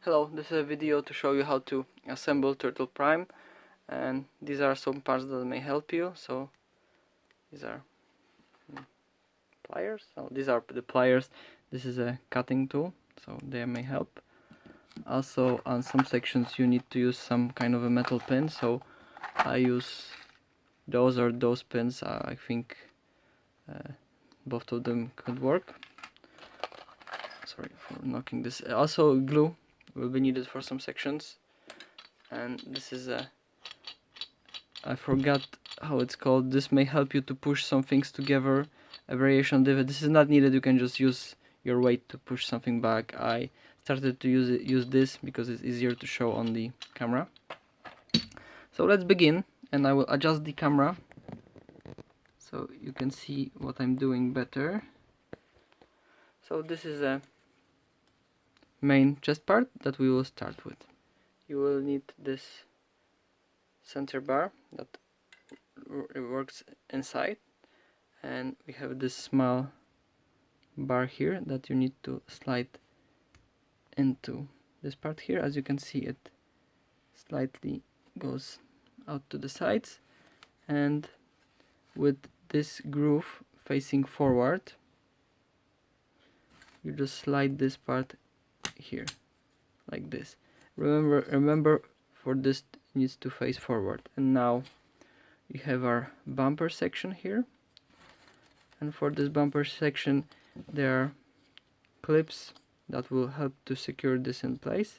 Hello, this is a video to show you how to assemble Turtle Prime, and these are some parts that may help you. So these are pliers. So these are the pliers. This is a cutting tool, so they may help. Also, on some sections you need to use some kind of a metal pin, so I use those or those pins. I think both of them could work. Sorry for knocking this. Also, glue will be needed for some sections, and this is a, I forgot how it's called. This may help you to push some things together, a variation divot. This is not needed, you can just use your weight to push something back. I started to use this because it's easier to show on the camera. So let's begin, and I will adjust the camera so you can see what I'm doing better. So this is a main chest part that we will start with. You will need this center bar that works inside, and we have this small bar here that you need to slide into this part here. As you can see, it slightly goes out to the sides, and with this groove facing forward you just slide this part here like this. Remember for this it needs to face forward. And now you have our bumper section here, and for this bumper section there are clips that will help to secure this in place.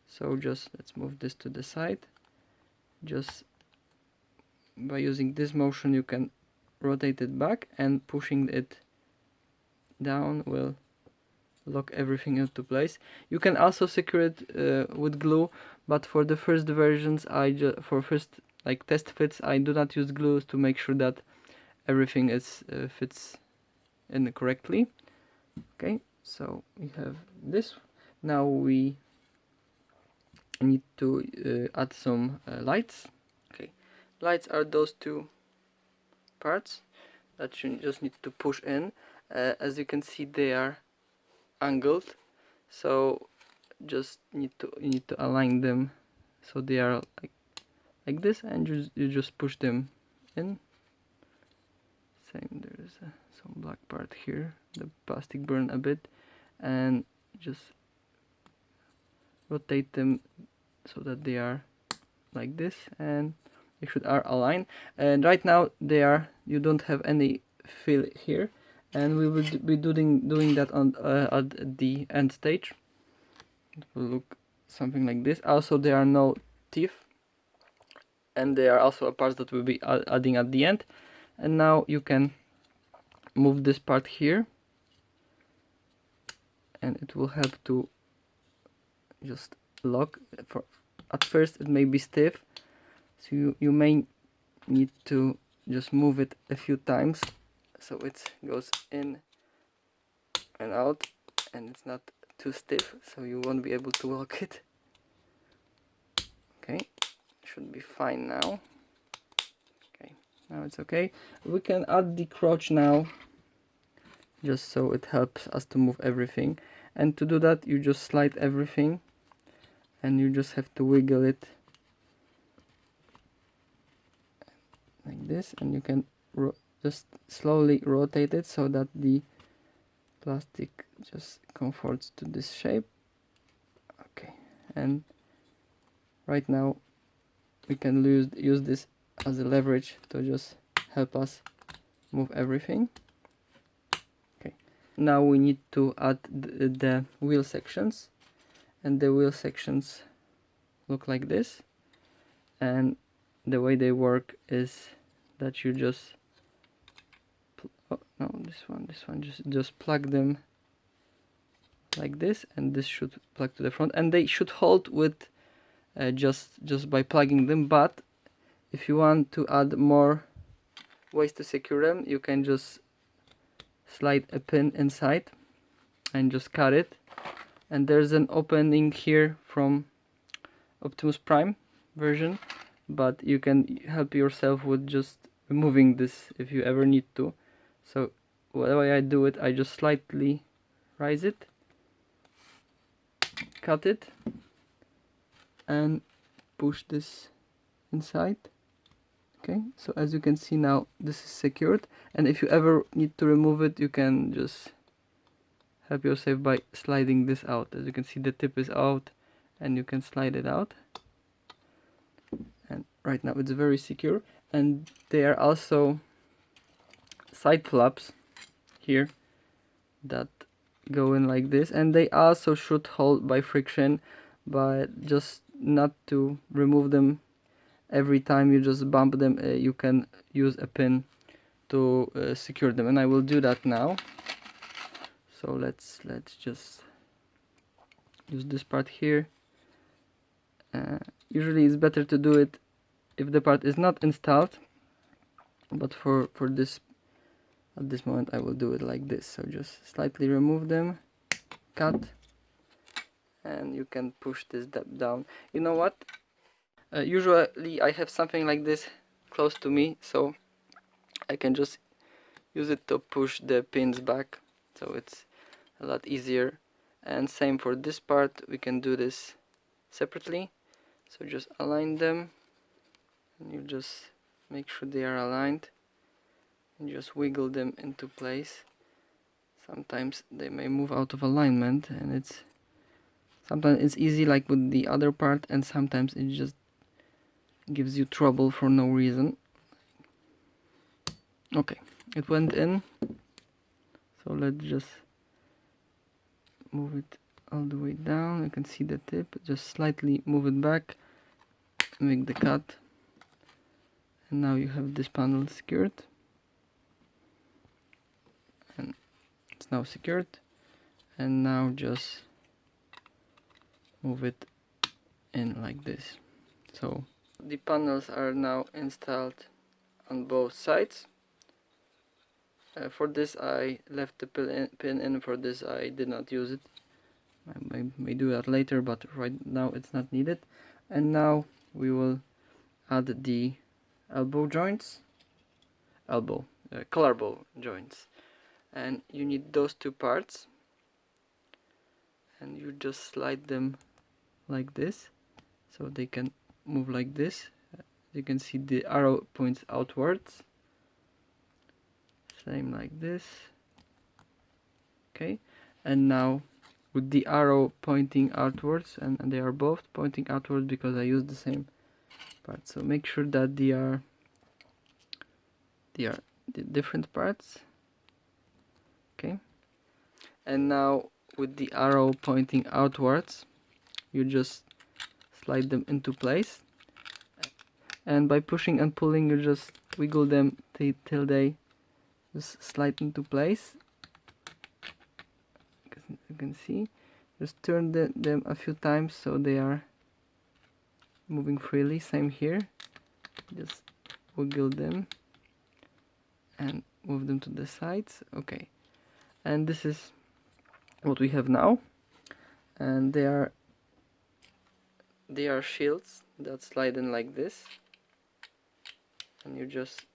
So just let's move this to the side. Just by using this motion you can rotate it back, and pushing it down will lock everything into place. You can also secure it with glue, but for the first versions, for first like test fits, I do not use glue to make sure that everything is fits in correctly. Okay, so we have this. Now we need to add some lights. Okay, lights are those two parts that you just need to push in. As you can see, they are angled, so just you need to align them so they are like this, and you just push them in. Same, there's some black part here, the plastic burned a bit, and just rotate them so that they are like this, and they should are aligned. And right now they are, you don't have any fill here, and we will be doing that on at the end stage. It will look something like this. Also, there are no teeth, and there are also a parts that we'll be adding at the end. And now you can move this part here, and it will help to just lock. For at first it may be stiff, so you may need to just move it a few times so it goes in and out, and it's not too stiff, so you won't be able to lock it. Okay, should be fine now. Okay, now it's okay. We can add the crotch now, just so it helps us to move everything. And to do that, you just slide everything, and you just have to wiggle it like this, and you can just slowly rotate it so that the plastic just comforts to this shape. Okay, and right now we can use this as a leverage to just help us move everything. Okay, now we need to add the wheel sections, and the wheel sections look like this. And the way they work is that you just this one just plug them like this, and this should plug to the front, and they should hold with just by plugging them. But if you want to add more ways to secure them, you can just slide a pin inside and just cut it, and there's an opening here from Optimus Prime version, but you can help yourself with just removing this if you ever need to. So the way I do it, I just slightly raise it, cut it and push this inside. Okay, so as you can see now, this is secured, and if you ever need to remove it, you can just help yourself by sliding this out. As you can see, the tip is out and you can slide it out, and right now it's very secure. And there are also side flaps here that go in like this, and they also should hold by friction, but just not to remove them every time you just bump them. You can use a pin to secure them, and I will do that now. So let's just use this part here. Usually it's better to do it if the part is not installed, but for this, at this moment, I will do it like this. So just slightly remove them, cut, and you can push this down. You know what? Usually I have something like this close to me, so I can just use it to push the pins back, so it's a lot easier. And same for this part, we can do this separately. So just align them, and you just make sure they are aligned, and just wiggle them into place. Sometimes they may move out of alignment, and sometimes it's easy like with the other part, and sometimes it just gives you trouble for no reason. Okay, it went in, so let's just move it all the way down. You can see the tip, just slightly move it back, make the cut, and now you have this panel secured, and it's now secured. And now just move it in like this. So the panels are now installed on both sides. For this I left the pin in, for this I did not use it. I may do that later, but right now it's not needed. And now we will add the collarbone joints, and you need those two parts, and you just slide them like this so they can move like this. You can see the arrow points outwards, same like this. Okay, and now with the arrow pointing outwards, and they are both pointing outwards because I used the same part, so make sure that they are the different parts. Okay, and now with the arrow pointing outwards, you just slide them into place, and by pushing and pulling you just wiggle them till they just slide into place. You can see, just turn them a few times so they are moving freely. Same here, just wiggle them and move them to the sides. Okay, and this is what we have now, and they are shields that slide in like this, and you just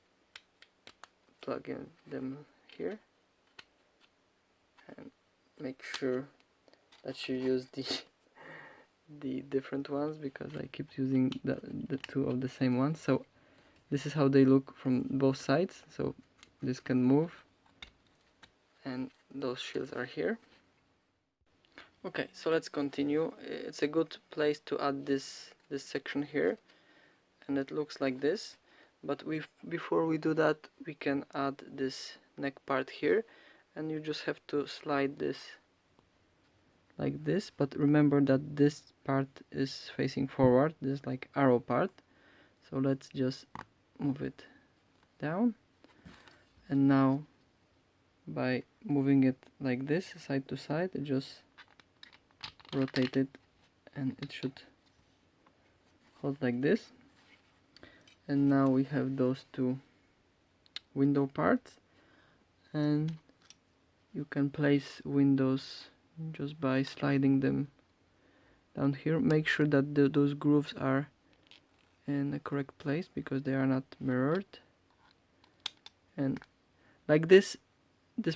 plug in them here, and make sure that you use the different ones, because I keep using the two of the same ones. So this is how they look from both sides. So this can move, and those shields are here. Okay, so let's continue. It's a good place to add this section here, and it looks like this. But before we do that, we can add this neck part here, and you just have to slide this like this. But remember that this part is facing forward, this like arrow part. So let's just move it down, and now by moving it like this side to side, it just rotate it, and it should hold like this. And now we have those two window parts, and you can place windows just by sliding them down here. Make sure that those grooves are in the correct place, because they are not mirrored. And like this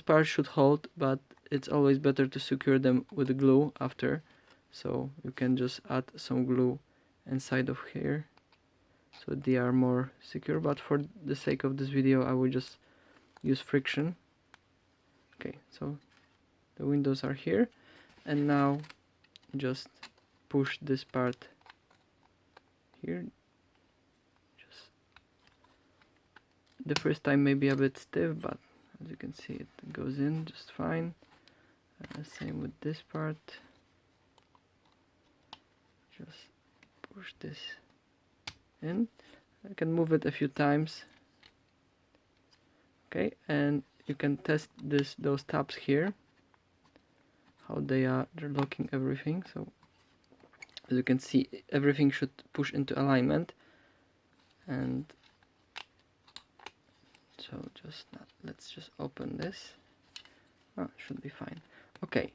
part should hold, but it's always better to secure them with glue after, so you can just add some glue inside of here so they are more secure, but for the sake of this video I will just use friction. Okay, so the windows are here, and now just push this part here. Just the first time maybe a bit stiff, but as you can see it goes in just fine. Same with this part. Just push this in. I can move it a few times. Okay, and you can test those tabs here, how they're locking everything. So as you can see, everything should push into alignment, and so let's just open this. Should be fine. Okay,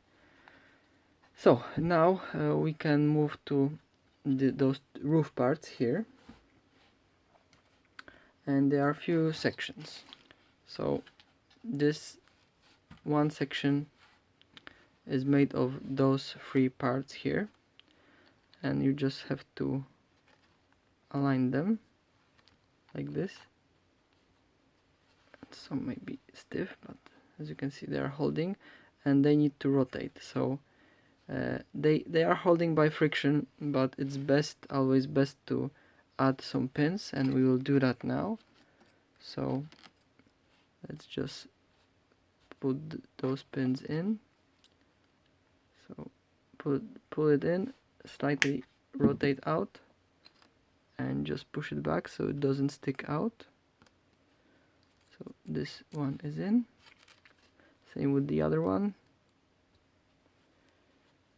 so now we can move to those roof parts here, and there are a few sections. So this one section is made of those three parts here, and you just have to align them like this. Some may be stiff, but as you can see they are holding, and they need to rotate. So they are holding by friction, but it's always best to add some pins, and we will do that now. So let's just put those pins in. So pull it in, slightly rotate out, and just push it back so it doesn't stick out. So this one is in. Same with the other one.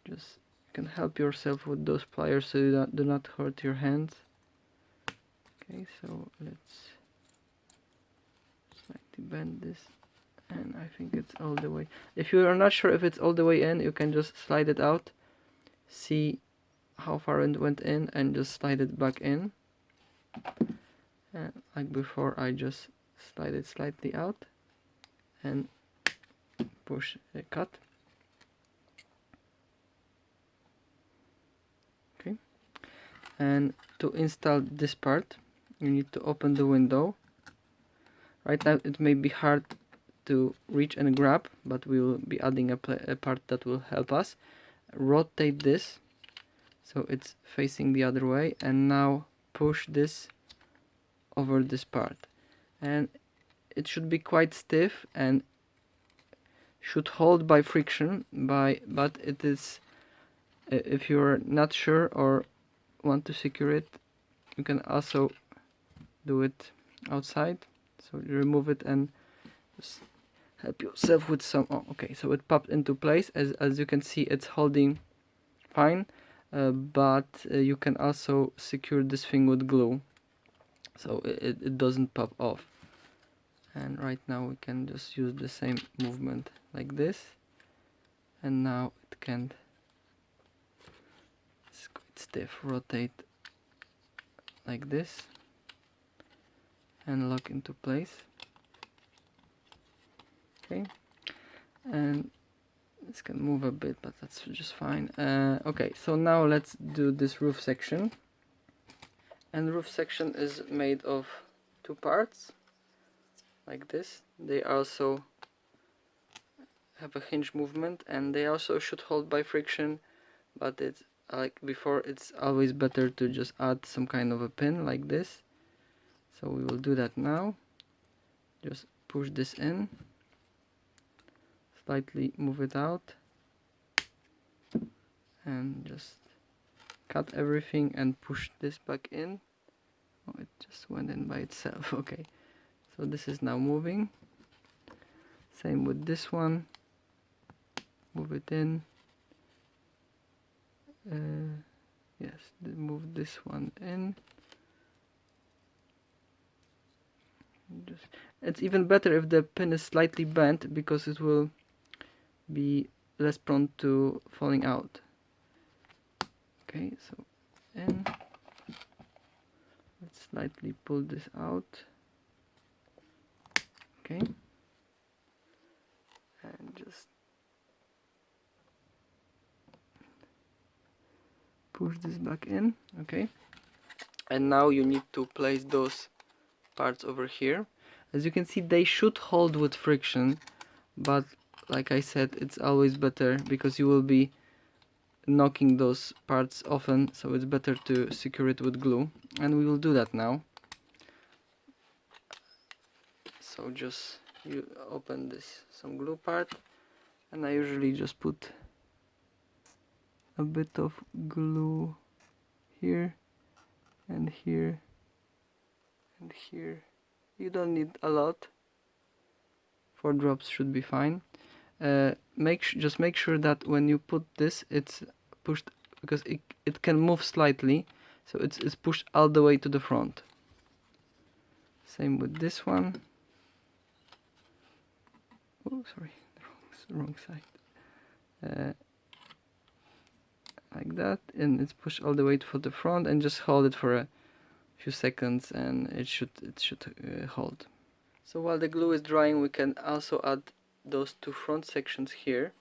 Just you can help yourself with those pliers so you do not hurt your hands. Okay, so let's slightly bend this, and I think it's all the way. If you are not sure if it's all the way in, you can just slide it out, see how far it went in, and just slide it back in. And like before, I just slide it slightly out and push a cut. Okay, and to install this part, you need to open the window. Right now it may be hard to reach and grab, but we will be adding a part that will help us. Rotate this so it's facing the other way, and now push this over this part, and it should be quite stiff and should hold by friction, but it is, if you're not sure or want to secure it, you can also do it outside. So you remove it and just help yourself with some. Okay, so it popped into place. As you can see, it's holding fine, but you can also secure this thing with glue so it doesn't pop off. And right now we can just use the same movement like this, and now it can't. It's quite stiff. Rotate like this and lock into place. Okay, and this can move a bit, but that's just fine. Okay, so now let's do this roof section. And the roof section is made of two parts like this. They also have a hinge movement, and they also should hold by friction, but it's like before, it's always better to just add some kind of a pin like this. So we will do that now. Just push this in, slightly move it out, and just cut everything and push this back in. Oh, it just went in by itself. Okay, so this is now moving. Same with this one. Move it in. Yes, move this one in. It's even better if the pin is slightly bent, because it will be less prone to falling out. Okay, so in. Let's slightly pull this out. Okay, and just push this back in. Okay, and now you need to place those parts over here. As you can see, they should hold with friction, but like I said, it's always better because you will be knocking those parts often, so it's better to secure it with glue, and we will do that now. So just you open this some glue part, and I usually just put a bit of glue here and here and here. You don't need a lot. 4 drops should be fine. Just make sure that when you put this, it's pushed, because it can move slightly, so it's pushed all the way to the front. Same with this one. Oh, sorry, wrong side. Like that, and it's pushed all the way for the front, and just hold it for a few seconds, and it should hold. So while the glue is drying, we can also add those 2 front sections here,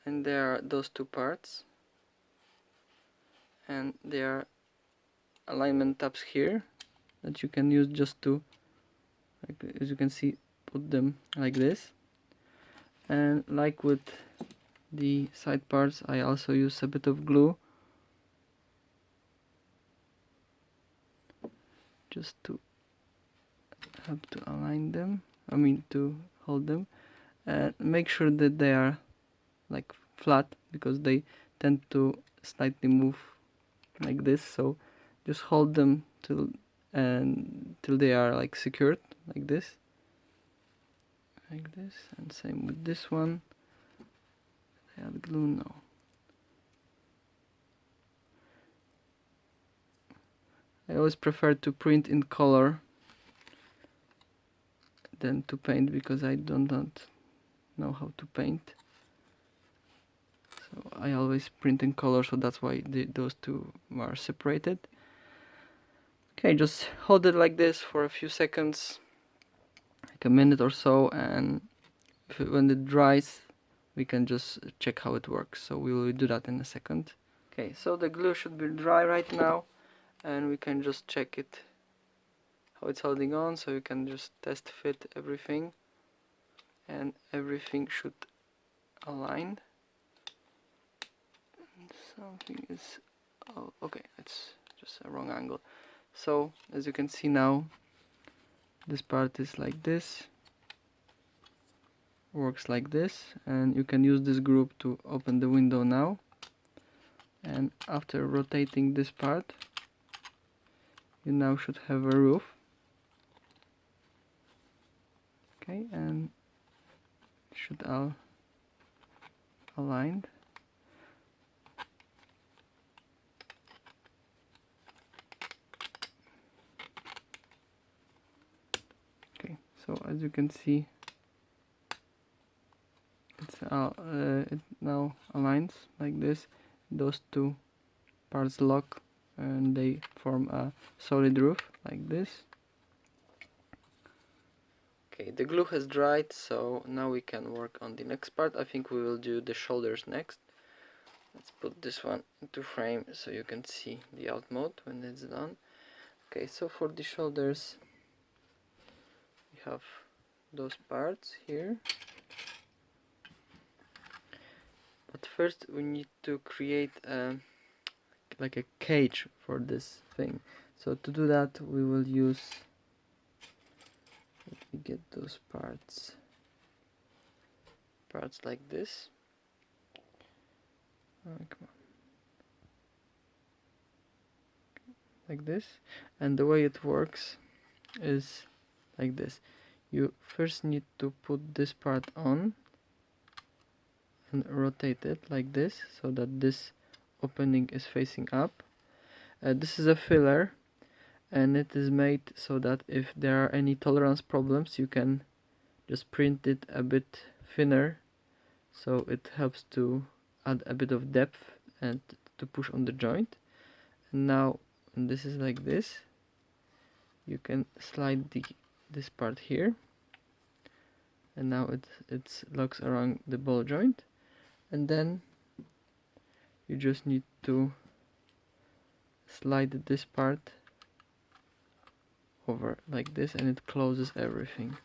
and there are those 2 parts, and there are alignment tabs here that you can use just to, like, as you can see, put them like this. And like with the side parts, I also use a bit of glue just to help to align them, to hold them, and make sure that they are like flat, because they tend to slightly move like this. So just hold them till they are like secured like this, and same with this one. I add glue now. I always prefer to print in color than to paint, because I don't know how to paint. So I always print in color, so that's why those 2 are separated. Okay, just hold it like this for a few seconds, like a minute or so, and when it dries, we can just check how it works. So we will do that in a second. Okay, so the glue should be dry right now, and we can just check it, how it's holding on. So you can just test fit everything, and everything should align. Something is, oh, okay, it's just a wrong angle. So as you can see now, this part is like this, works like this, and you can use this group to open the window now. And after rotating this part, you now should have a roof. Okay, and should all aligned. Okay, so as you can see, it now aligns like this. Those 2 parts lock, and they form a solid roof like this. Okay, the glue has dried, so now we can work on the next part. I think we will do the shoulders next. Let's put this one into frame so you can see the out mode when it's done. Okay, so for the shoulders, we have those parts here. But first we need to create like a cage for this thing. So to do that, we will use, let me get those parts like this. Oh, come on. Like this. And the way it works is like this. You first need to put this part on and rotate it like this, so that this opening is facing up. This is a filler, and it is made so that if there are any tolerance problems, you can just print it a bit thinner, so it helps to add a bit of depth and to push on the joint. And now when this is like this, you can slide this part here, and now it locks around the ball joint, and then you just need to slide this part over like this, and it closes everything.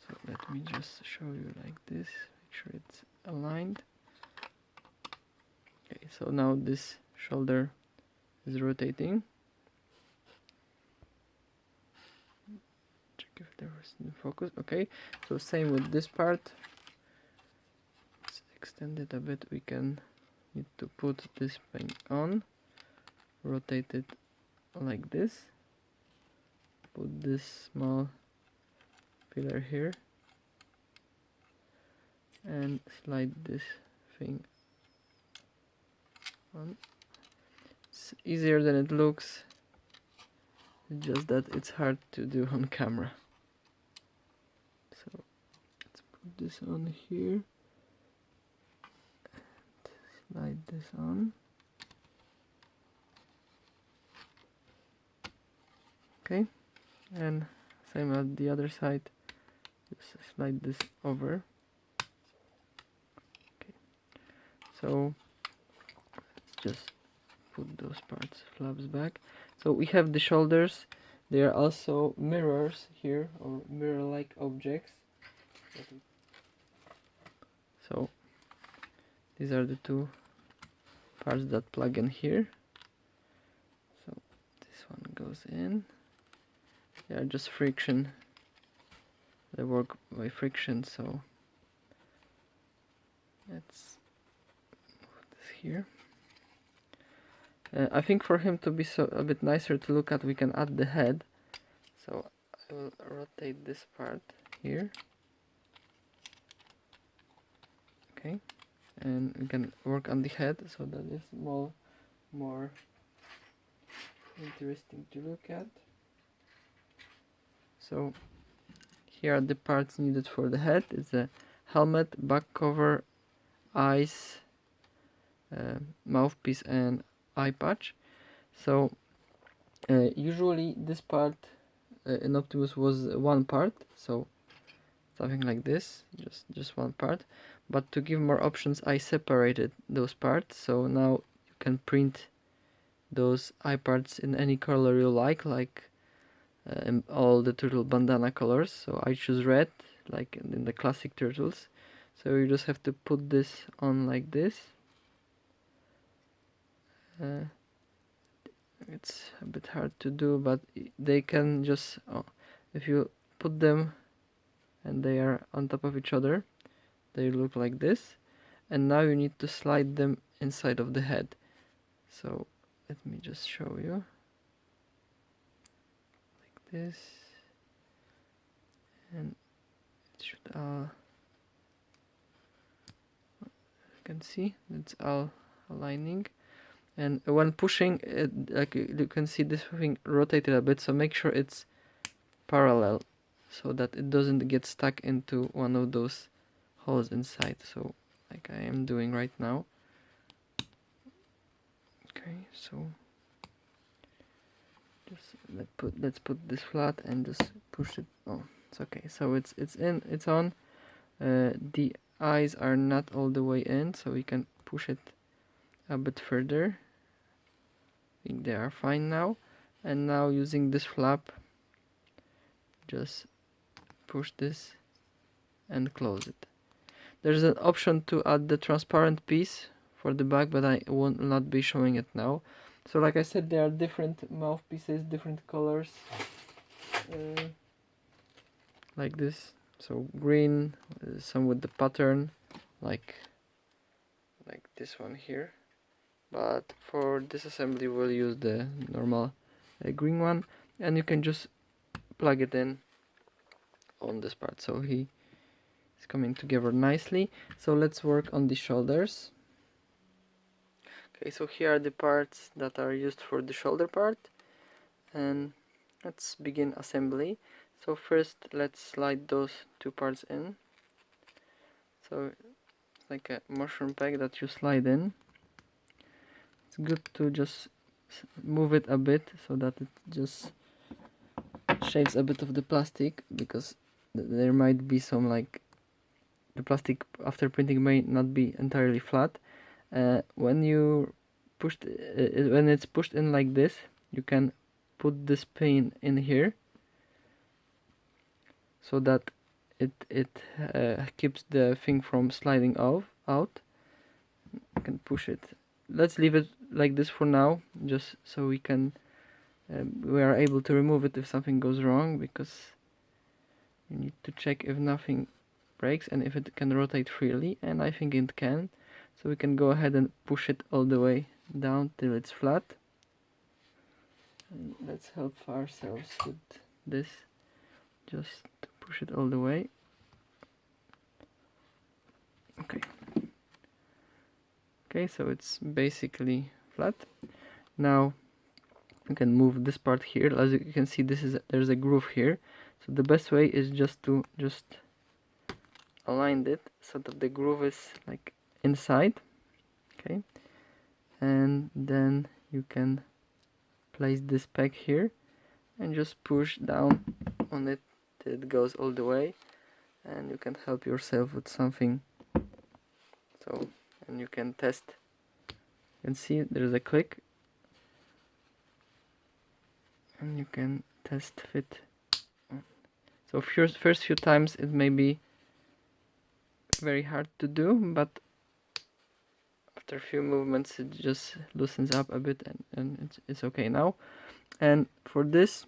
So let me just show you like this, make sure it's aligned. Okay, so now this shoulder is rotating. Check if there was no focus. Okay, so same with this part. Let's extend it a bit. We need to put this thing on, rotate it like this, put this small pillar here, and slide this thing on. It's easier than it looks, it's just that it's hard to do on camera. So let's put this on here and slide this on. Okay, and same as the other side, just slide this over. Okay, so let's just put those flaps back. So we have the shoulders. There are also mirrors here, or mirror-like objects. So these are the two parts that plug in here. So this one goes in. They are just friction. They work by friction, so let's put this here. I think for him to be a bit nicer to look at, we can add the head. So I will rotate this part here. Okay, and we can work on the head so that it's more interesting to look at. So here are the parts needed for the head. It's a helmet, back cover, eyes, mouthpiece, and eye patch. So usually this part in Optimus was one part, so something like this, just one part. But to give more options, I separated those parts, so now you can print those eye parts in any color you like in all the turtle bandana colors. So I choose red, like in the classic turtles. So you just have to put this on like this. It's a bit hard to do, but they can just, if you put them and they are on top of each other, they look like this. And now you need to slide them inside of the head. So let me just show you like this, and it should you can see it's all aligning. And when pushing it, like you can see this thing rotated a bit, so make sure it's parallel so that it doesn't get stuck into one of those holes inside, so like I am doing right now. Okay, so just let's put this flat and just push it. Oh, it's okay. So it's in, it's on. The eyes are not all the way in, so we can push it a bit further. I think they are fine now. And now using this flap, just push this and close it. There's an option to add the transparent piece for the back, but I will not be showing it now. So like I said, there are different mouthpieces, different colors, like this. So green, some with the pattern, like this one here. But for this assembly we'll use the normal green one, and you can just plug it in on this part, so he is coming together nicely. So let's work on the shoulders. Okay, so here are the parts that are used for the shoulder part, and let's begin assembly. So first let's slide those two parts in. So it's like a mushroom pack that you slide in. It's good to just move it a bit so that it just shaves a bit of the plastic, because there might be some, like, the plastic after printing may not be entirely flat. When you when it's pushed in like this, you can put this pin in here so that it keeps the thing from sliding out. You can push it. Let's leave it like this for now, just so we are able to remove it if something goes wrong, because you need to check if nothing breaks and if it can rotate freely, and I think it can. So we can go ahead and push it all the way down till it's flat. And let's help ourselves with this, just to push it all the way. Okay, so it's basically flat. Now you can move this part here. As you can see, there's a groove here. So the best way is just to align it so that the groove is like inside. Okay, and then you can place this peg here and just push down on it till it goes all the way, and you can help yourself with something. So, and you can test. You can see there's a click, and you can test fit. So first few times it may be very hard to do, but after a few movements it just loosens up a bit, and it's okay now. And for this,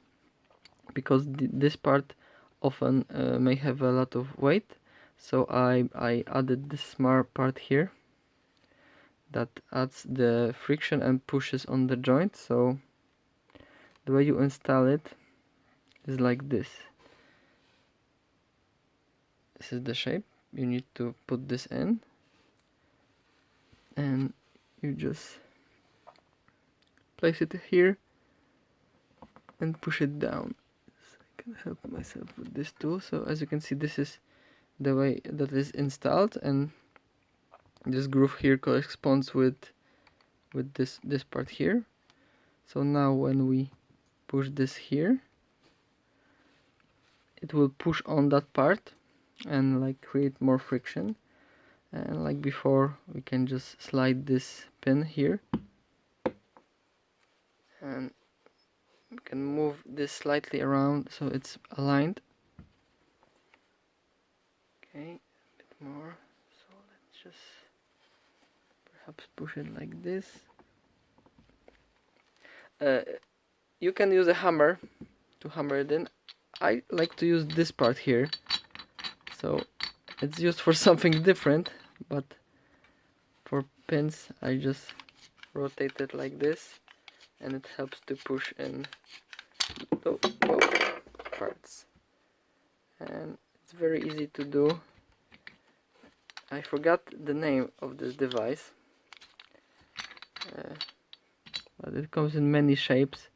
because this part often may have a lot of weight, so I added this smart part here that adds the friction and pushes on the joint. So the way you install it is like this. This is the shape. You need to put this in, and you just place it here and push it down. So I can help myself with this tool. So as you can see, this is the way that is installed, and this groove here corresponds with this part here. So now when we push this here, it will push on that part and like create more friction. And like before, we can just slide this pin here, and we can move this slightly around so it's aligned. Okay, a bit more. So let's just perhaps push it like this. You can use a hammer to hammer it in. I like to use this part here, so it's used for something different, but for pins I just rotate it like this, and it helps to push in both parts, and it's very easy to do. I forgot the name of this device, but it comes in many shapes,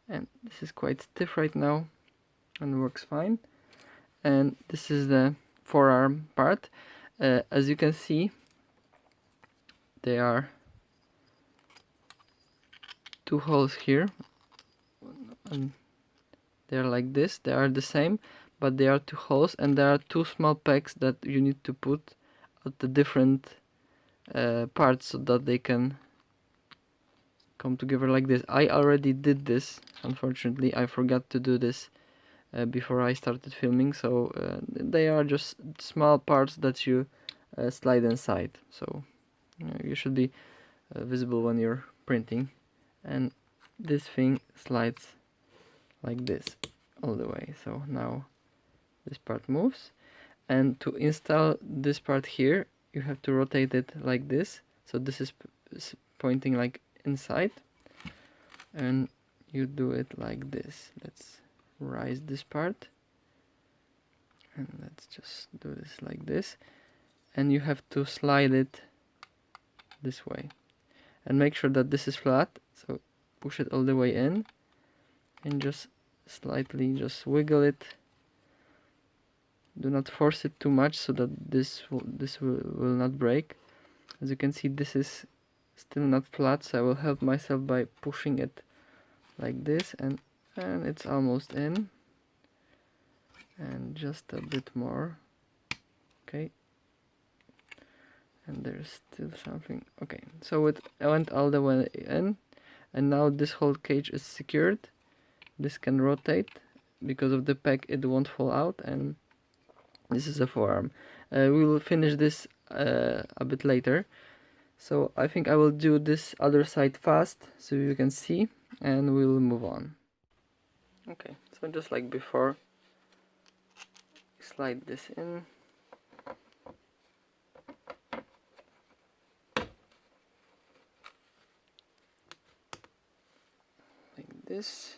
and this is quite stiff right now and works fine. And this is the forearm part. As you can see, there are two holes here, and they're like this. They are the same, but there are two holes, and there are two small pegs that you need to put at the different parts so that they can come together like this. I already did this. Unfortunately, I forgot to do this before I started filming, so they are just small parts that you slide inside, so you should be visible when you're printing. And this thing slides like this all the way. So now this part moves, and to install this part here you have to rotate it like this, so this is pointing like inside, and you do it like this. Let's raise this part, and let's just do this like this, and you have to slide it this way and make sure that this is flat. So push it all the way in and just slightly just wiggle it. Do not force it too much so that this will not break. As you can see, this is still not flat, so I will help myself by pushing it like this, and it's almost in, and just a bit more. Okay, and there's still something. Okay, so it went all the way in, and now this whole cage is secured. This can rotate. Because of the peg it won't fall out, and this is a forearm. We will finish this a bit later, so I think I will do this other side fast so you can see, and we'll move on. Okay, so just like before, slide this in. Like this.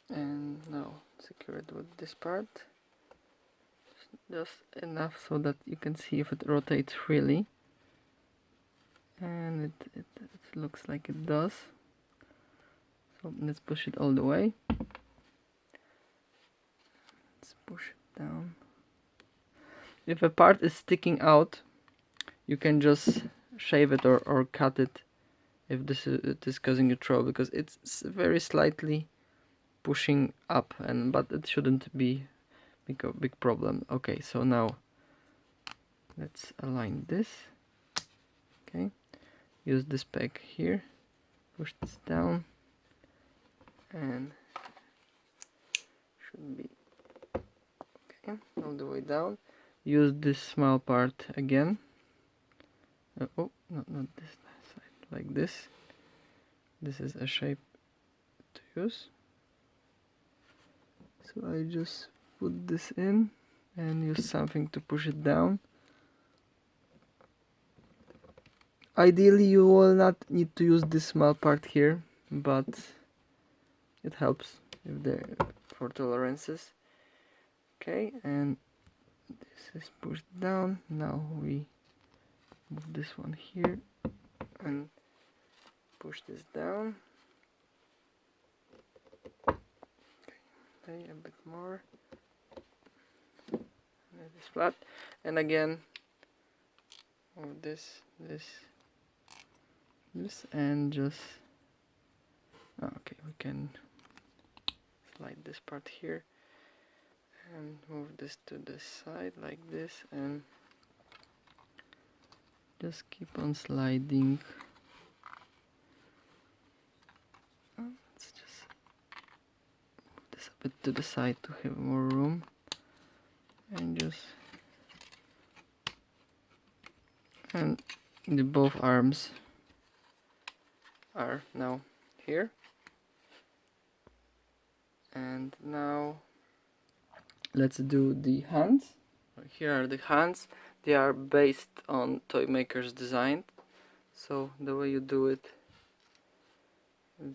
And now secure it with this part. Just enough so that you can see if it rotates freely. And it looks like it does. So let's push it all the way. Let's push it down. If a part is sticking out, you can just shave it or cut it if it is causing you trouble, because it's very slightly pushing up, but it shouldn't be a big problem. Okay, so now let's align this. Okay, use this peg here, push this down, and should be okay all the way down. Use this small part again. Oh, not this side, like this. This is a shape to use. So I just put this in and use something to push it down. Ideally you will not need to use this small part here, but it helps if they're for tolerances. Okay, and this is pushed down. Now we move this one here and push this down. Okay, a bit more. Let this flat, and again move this, and just okay, we can slide this part here and move this to the side like this, and just keep on sliding. Let's just move this a bit to the side to have more room, and just the both arms are now here. And now let's do the hands. Here are the hands. They are based on toy makers' design. So the way you do it,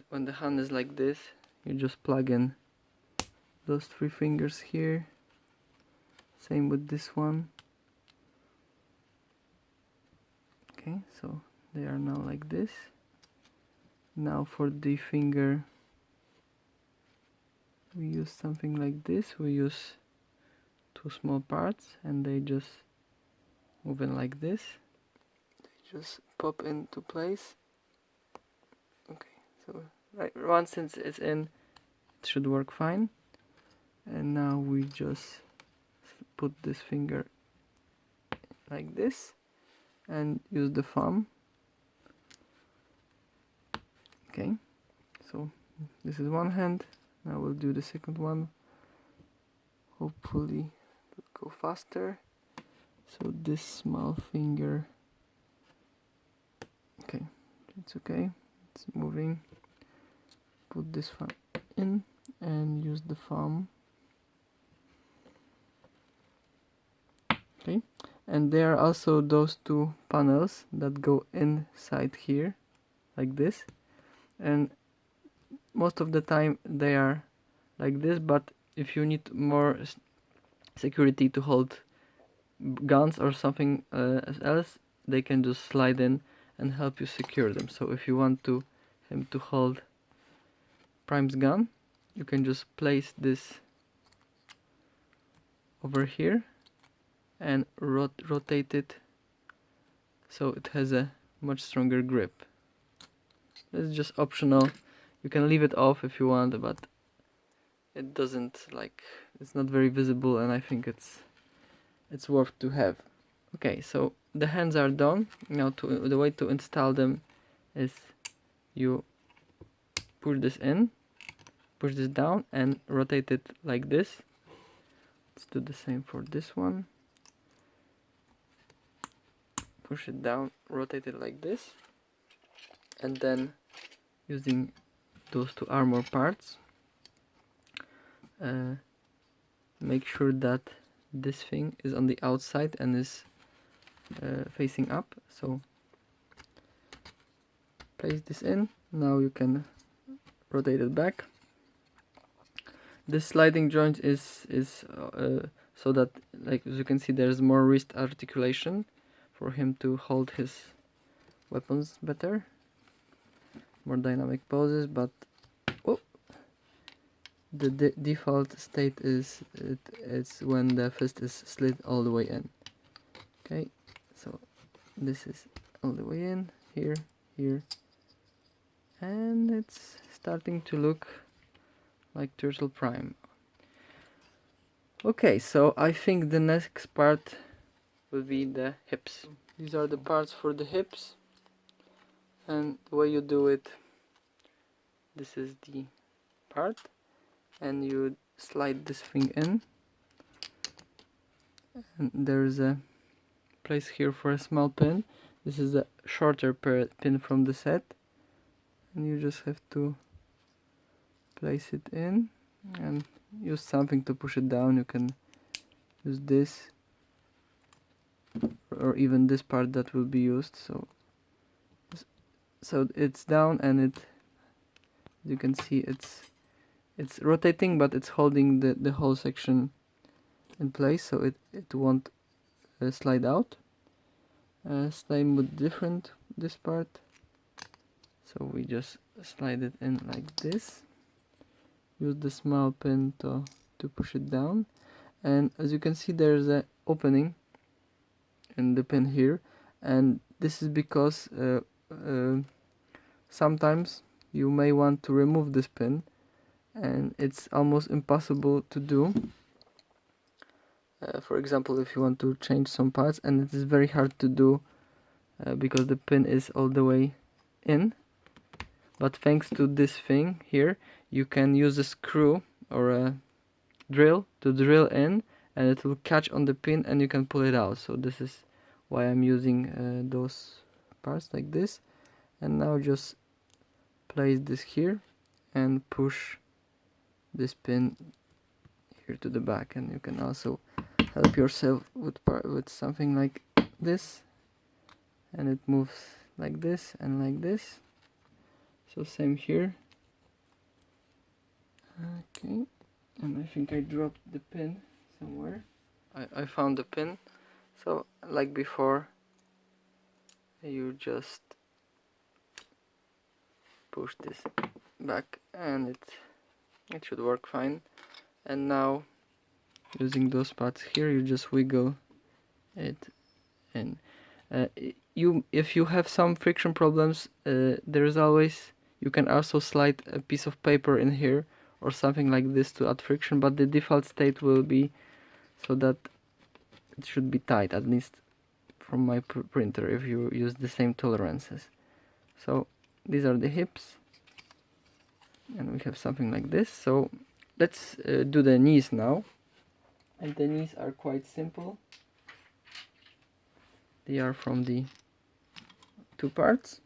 when the hand is like this, you just plug in those 3 fingers here. Same with this one. Okay, so they are now like this. Now for the finger, we use something like this. We use 2 small parts, and they just move in like this. They just pop into place. Okay, so once it's in, it should work fine. And now we just put this finger like this and use the thumb. Okay, so this is one hand. Now we'll do the second one. Hopefully it'll go faster. So this small finger, okay, it's okay, it's moving. Put this one in and use the thumb. Okay, and there are also those 2 panels that go inside here like this, and most of the time they are like this, but if you need more security to hold guns or something else, they can just slide in and help you secure them. So if you want him to hold Prime's gun, you can just place this over here and rotate it so it has a much stronger grip. It's just optional. You can leave it off if you want, but it doesn't, like, it's not very visible, and I think it's it's worth to have. Okay, so the hands are done. Now the way to install them is you push this in, push this down and rotate it like this. Let's do the same for this one. Push it down, rotate it like this, and then using those two armor parts, make sure that this thing is on the outside and is facing up. So place this in. Now you can rotate it back. This sliding joint is so that, like as you can see, there's more wrist articulation for him to hold his weapons better, more dynamic poses. But the default state is it's when the fist is slid all the way in. Okay, so this is all the way in, here, and it's starting to look like Turtle Prime. Okay, so I think the next part will be the hips. These are the parts for the hips, and the way you do it, this is the part, and you slide this thing in, and there's a place here for a small pin. This is a shorter pin from the set, and you just have to place it in and use something to push it down. You can use this or even this part that will be used. So it's down, and you can see it's rotating, but it's holding the whole section in place, so it won't slide out. Same with this part. So we just slide it in like this. Use the small pin to push it down, and as you can see, there's an opening in the pin here, and this is because sometimes you may want to remove this pin, and it's almost impossible to do. For example, if you want to change some parts, and it is very hard to do because the pin is all the way in. But thanks to this thing here, you can use a screw or a drill to drill in, and it will catch on the pin and you can pull it out. So this is why I'm using those parts like this. And now just place this here and push this pin here to the back, and you can also help yourself with something like this, and it moves like this and like this. So same here. Okay, and I think I dropped the pin somewhere. I found the pin. So like before, you just push this back and it should work fine. And now, using those parts here, you just wiggle it in. If you have some friction problems, there is always, you can also slide a piece of paper in here or something like this to add friction, but the default state will be so that it should be tight, at least from my printer, if you use the same tolerances. So these are the hips, and we have something like this. So let's do the knees now, and the knees are quite simple. They are from the two parts,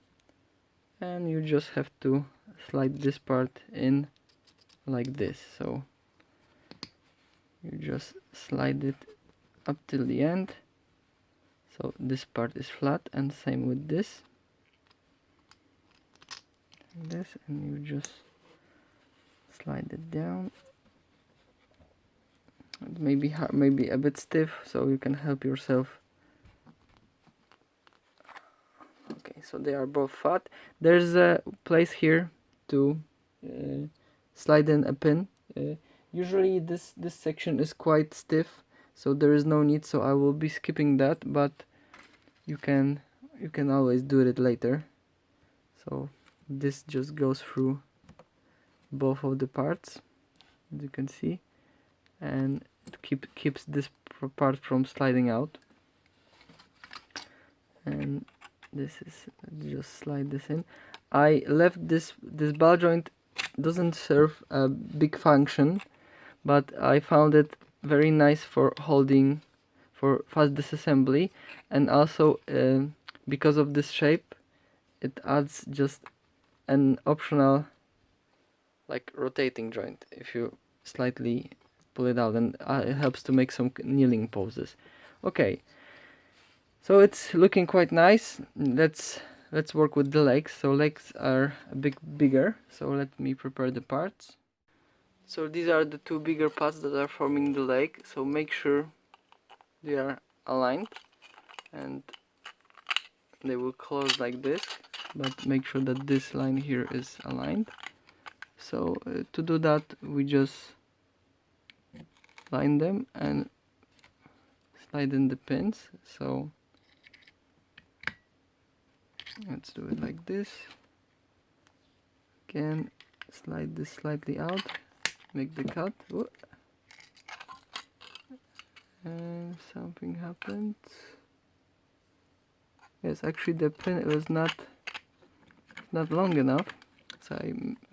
and you just have to slide this part in like this. So you just slide it up till the end, so this part is flat, and same with this, like this, and you just slide it down. It may be a bit stiff, so you can help yourself. Okay, so they are both flat. There's a place here to slide in a pin. Usually this section is quite stiff, so there is no need, so I will be skipping that, but you can always do it later. So this just goes through both of the parts, as you can see, and it keeps this part from sliding out. And this is, just slide this in. I left this ball joint, doesn't serve a big function, but I found it very nice for holding, for fast disassembly, and also because of this shape it adds just an optional like rotating joint if you slightly pull it out, and it helps to make some kneeling poses. Okay, so it's looking quite nice. Let's work with the legs. So legs are a bit bigger, so let me prepare the parts. So these are the two bigger parts that are forming the leg, so make sure they are aligned and they will close like this, but make sure that this line here is aligned. So to do that, we just line them and slide in the pins. So let's do it like this. Again, slide this slightly out, make the cut. Whoa. And something happened. Yes, actually the pin was not long enough, so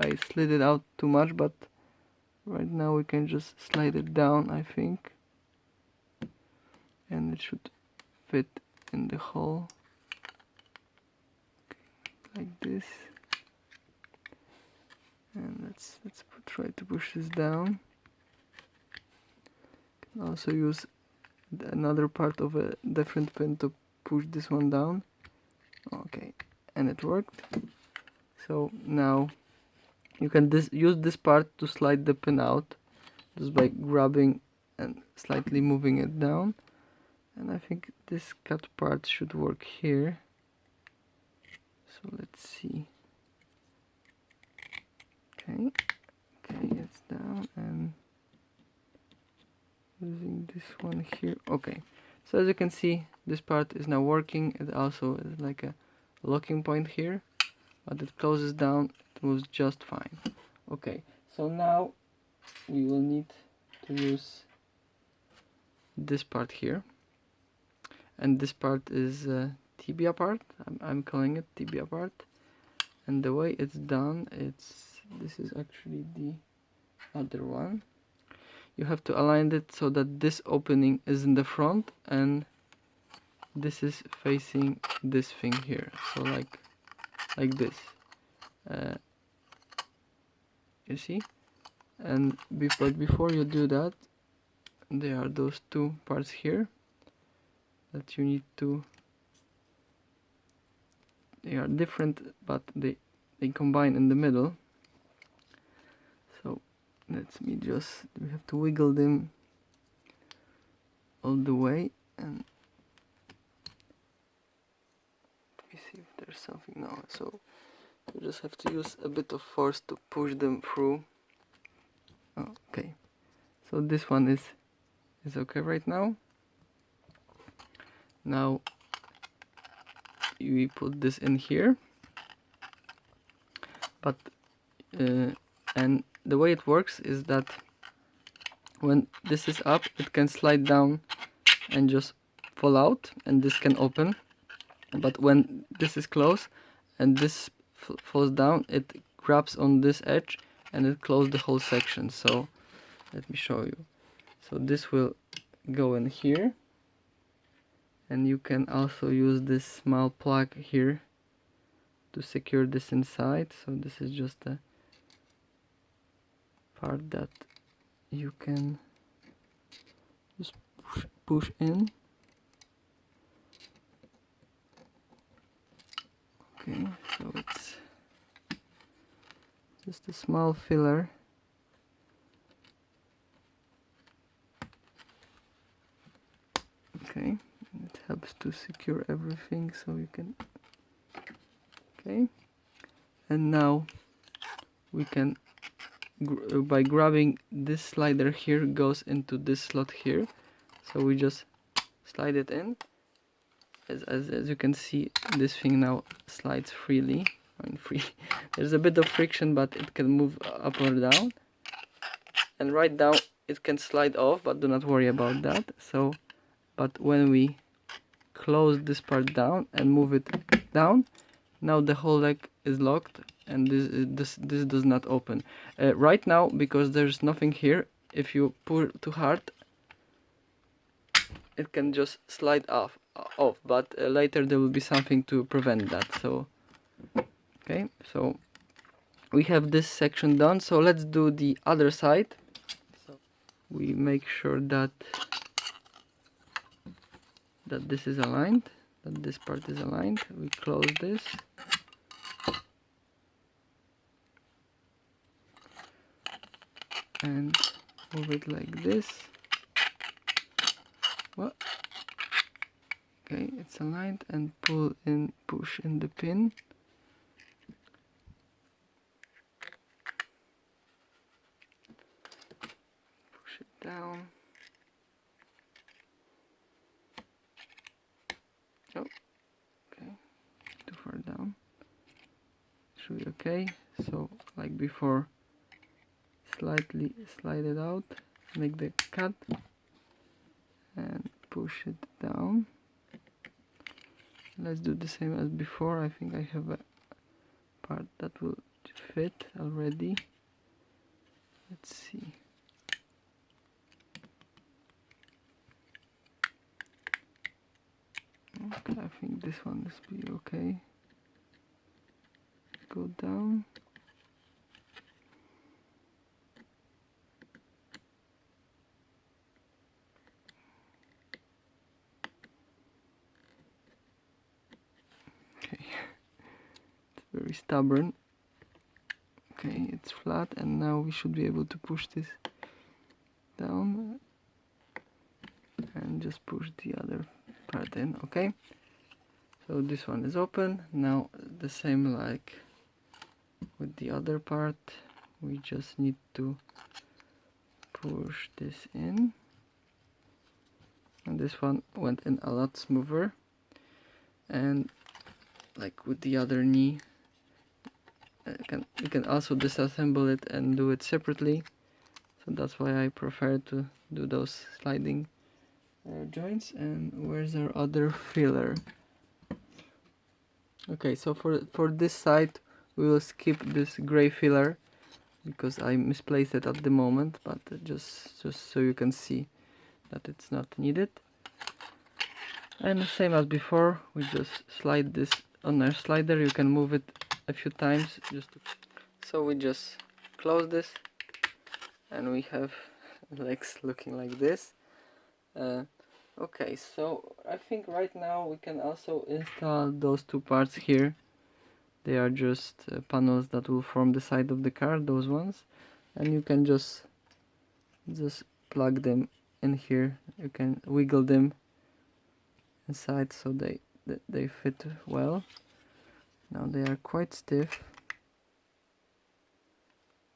I slid it out too much, but right now we can just slide it down, I think, and it should fit in the hole like this. And let's try to push this down. Can also use another part of a different pin to push this one down. Okay, and it worked. So now you can use this part to slide the pin out just by grabbing and slightly moving it down. And I think this cut part should work here. So let's see. Okay, it's down, and using this one here. Okay, so as you can see, this part is now working. It also is like a locking point here, but it closes down, it moves just fine. Okay, so now we will need to use this part here, and this part is tibia part. I'm calling it tibia part, and the way it's done, this is actually the other one. You have to align it so that this opening is in the front and this is facing this thing here, so like this, you see. And but before you do that, there are those two parts here that you need to, they are different but they combine in the middle. So we have to wiggle them all the way, and let me see if there's something now. So you just have to use a bit of force to push them through. Okay, so this one is okay right now. Now we put this in here, but and the way it works is that when this is up, it can slide down and just fall out, and this can open. But when this is closed and this falls down, it grabs on this edge and it closes the whole section. So let me show you. So this will go in here, and you can also use this small plug here to secure this inside. So this is just a part that you can just push in. Okay, so it's just a small filler. Okay, it helps to secure everything, so you can. Okay, and now we can, by grabbing this slider here, goes into this slot here. So we just slide it in. As you can see, this thing now slides freely. I mean, free. There's a bit of friction, but it can move up or down. And right now it can slide off, but do not worry about that. So but when we close this part down and move it down, now the whole leg is locked and this does not open. Right now, because there's nothing here, if you pull too hard, it can just slide off, but later there will be something to prevent that. So okay, so we have this section done, so let's do the other side. So we make sure that this is aligned, that this part is aligned. We close this. And move it like this. What? Okay, it's aligned, and pull in, push in the pin. Push it down. Oh, okay, too far down. Should be okay. So, like before, slightly slide it out, make the cut, and push it down. Let's do the same as before. I think I have a part that will fit already. Let's see. Okay, I think this one must be okay. Go down. Okay, it's very stubborn. Okay, it's flat, and now we should be able to push this down and just push the other part in. Okay, so this one is open. Now the same like with the other part, we just need to push this in, and this one went in a lot smoother. And like with the other knee, you can also disassemble it and do it separately, so that's why I prefer to do those sliding joints. And where's our other filler? Okay, so for this side we will skip this gray filler because I misplaced it at the moment, but just so you can see that it's not needed. And same as before, we just slide this on our slider. You can move it a few times so we just close this, and we have legs looking like this. Okay, so I think right now we can also install those two parts here. They are just panels that will form the side of the car, those ones, and you can just plug them in here. You can wiggle them inside so they fit well. Now they are quite stiff,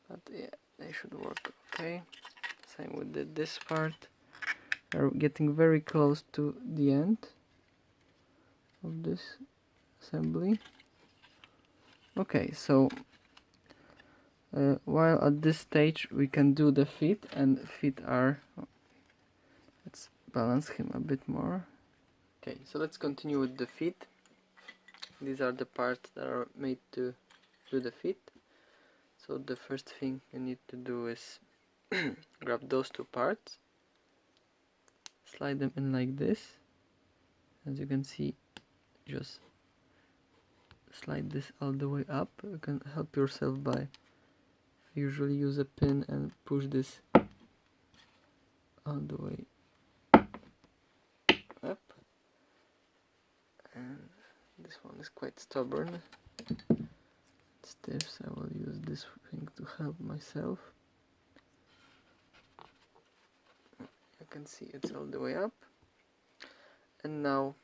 but yeah, they should work okay. Same with this part. Are getting very close to the end of this assembly. Okay, so while at this stage we can do the feet, and feet are, let's balance him a bit more. Okay, so let's continue with the feet. These are the parts that are made to do the feet. So the first thing you need to do is grab those two parts, slide them in like this. As you can see, just slide this all the way up. You can help yourself by usually use a pin and push this all the way up. And this one is quite stubborn, it's stiff, so I will use this thing to help myself. You can see it's all the way up. And now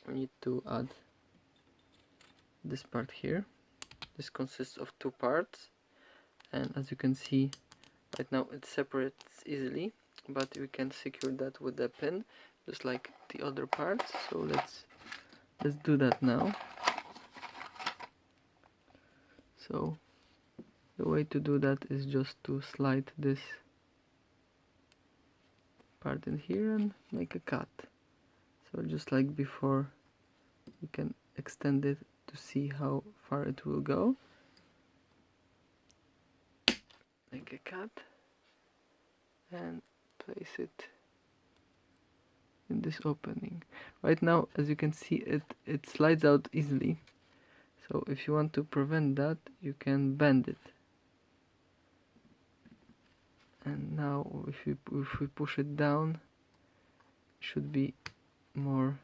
we need to add this part here. This consists of two parts, and as you can see right now it separates easily, but we can secure that with a pin just like the other parts. So let's do that now. So the way to do that is just to slide this part in here and make a cut. So just like before, you can extend it to see how far it will go. Make a cut and place it in this opening. Right now, as you can see, it slides out easily. So if you want to prevent that, you can bend it. And now if we push it down, it should be more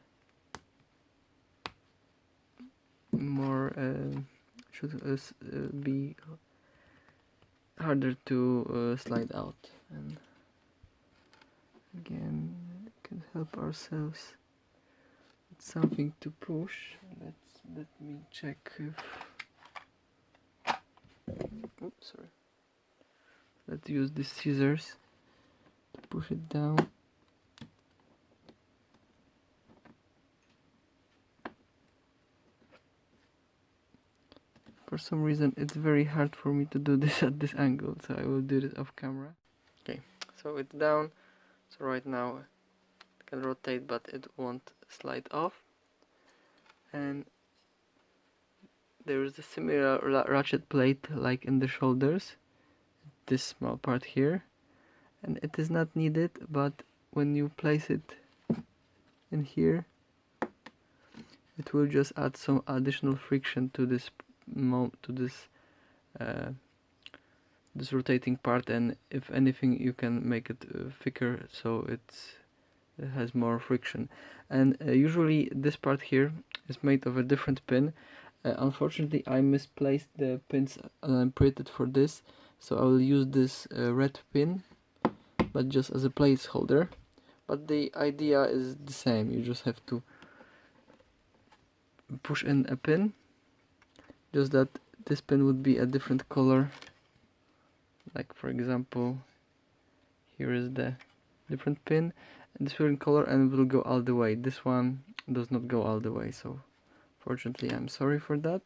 be harder to slide out. And again, we can help ourselves with something to push. Let me check if. Oops, sorry. Let's use these scissors to push it down. For some reason it's very hard for me to do this at this angle, so I will do this off camera. Okay, so it's down. So right now it can rotate, but it won't slide off. And there is a similar ratchet plate like in the shoulders, this small part here, and it is not needed, but when you place it in here, it will just add some additional friction to this this rotating part, and if anything you can make it thicker so it has more friction. And usually this part here is made of a different pin. Unfortunately I misplaced the pins printed for this, so I will use this red pin, but just as a placeholder. But the idea is the same, you just have to push in a pin, just that this pin would be a different color. Like for example, here is the different pin, and this different color, and it will go all the way. This one does not go all the way, so fortunately I'm sorry for that.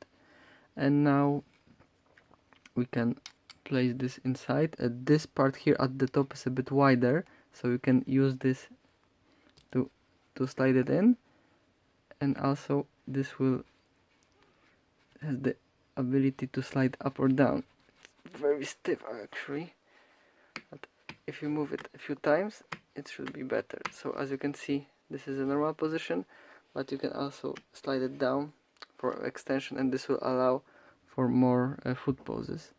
And now we can place this inside. This part here at the top is a bit wider, so you can use this to slide it in, and also this will has the ability to slide up or down. It's very stiff actually, but if you move it a few times it should be better. So as you can see, this is a normal position, but you can also slide it down for extension, and this will allow for more foot poses.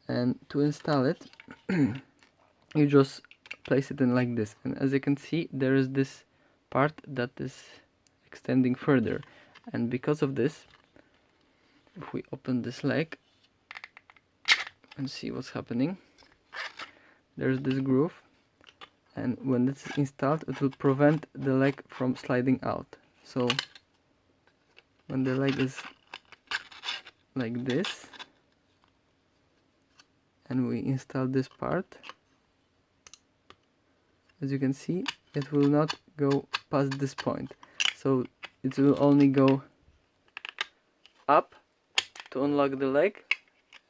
And to install it you just place it in like this, and as you can see there is this part that is extending further, and because of this, if we open this leg and see what's happening, there's this groove, and when this is installed it will prevent the leg from sliding out. So when the leg is like this and we install this part, as you can see it will not go past this point, so it will only go up to unlock the leg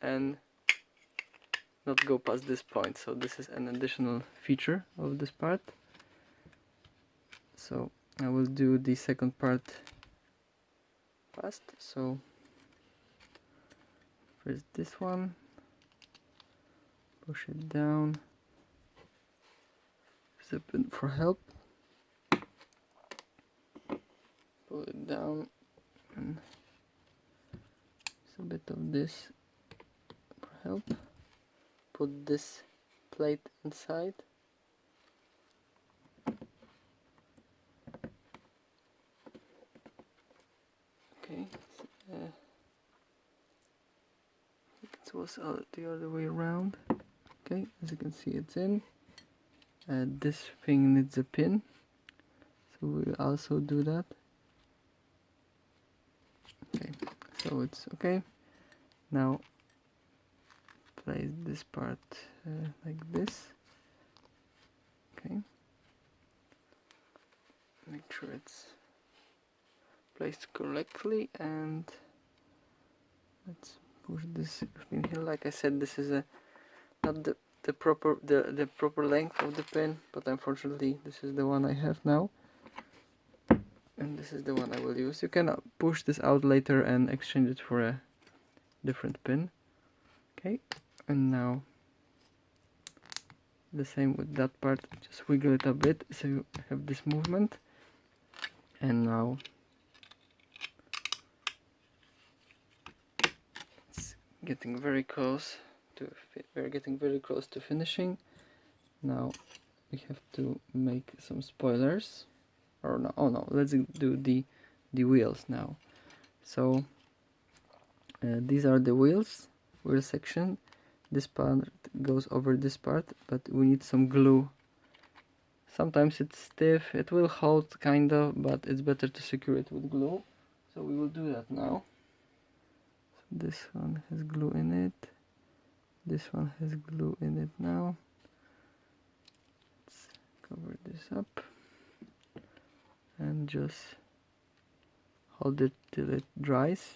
and not go past this point. So this is an additional feature of this part. So I will do the second part fast. So first this one, push it down, zip it for help, pull it down, and a bit of this for help. Put this plate inside. Okay, it was the other way around. Okay, as you can see it's in. This thing needs a pin, so we'll also do that. Okay, so it's okay. Now place this part like this. Okay, make sure it's placed correctly, and let's push this in here. Like I said, this is not the the proper length of the pin, but unfortunately this is the one I have now, and this is the one I will use. You can push this out later and exchange it for a different pin. Okay, and now the same with that part, just wiggle it a bit so you have this movement. And now it's getting very close to we're getting very close to finishing. Now we have to make some spoilers, or no, oh no, let's do the wheels now. So these are the wheel section. This part goes over this part, but we need some glue. Sometimes it's stiff, it will hold kind of, but it's better to secure it with glue. So we will do that now. So this one has glue in it. This one has glue in it now. Let's cover this up and just hold it till it dries.